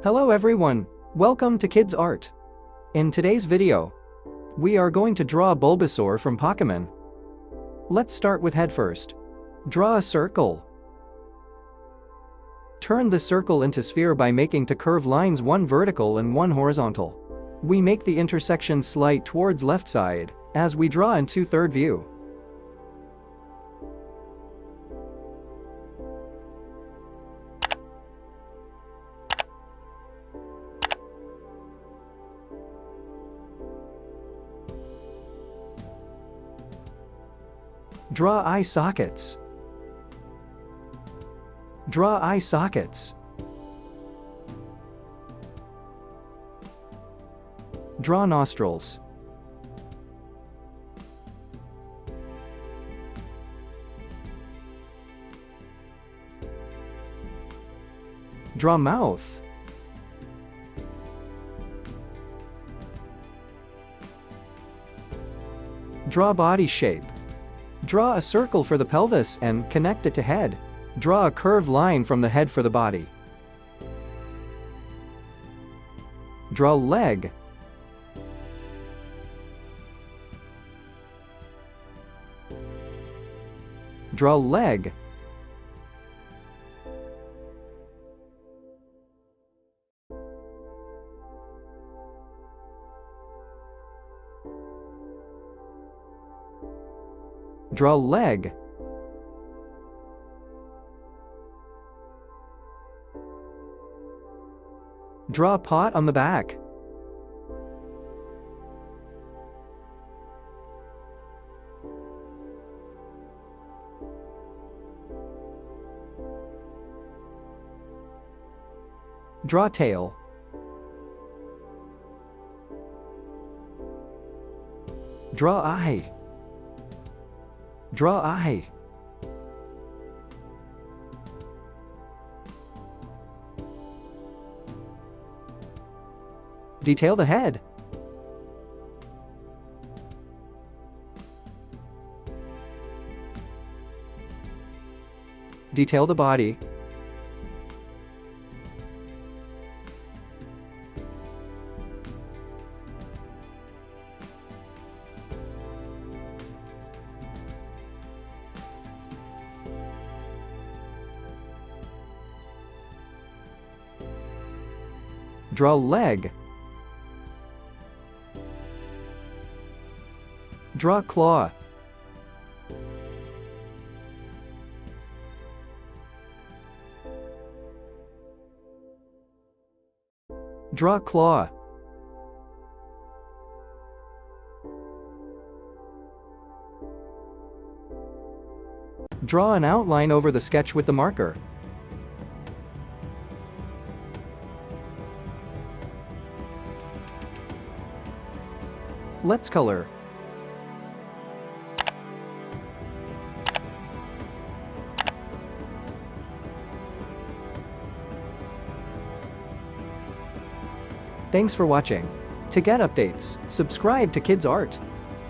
Hello everyone, welcome to Kidz Art. In today's video, we are going to draw Bulbasaur from Pokemon. Let's start with head first. Draw a circle. Turn the circle into sphere by making two curved lines, one vertical and one horizontal. We make the intersection slight towards left side, as we draw in 2/3 view. Draw eye sockets. Draw eye sockets. Draw nostrils. Draw mouth. Draw body shape. Draw a circle for the pelvis and connect it to head. Draw a curved line from the head for the body. Draw leg. Draw leg. Draw leg. Draw pot on the back. Draw tail. Draw eye. Draw eye. Detail the head. Detail the body. Draw leg. Draw claw. Draw claw. Draw an outline over the sketch with the marker. Let's color. Thanks for watching. To get updates, subscribe to Kidz Art.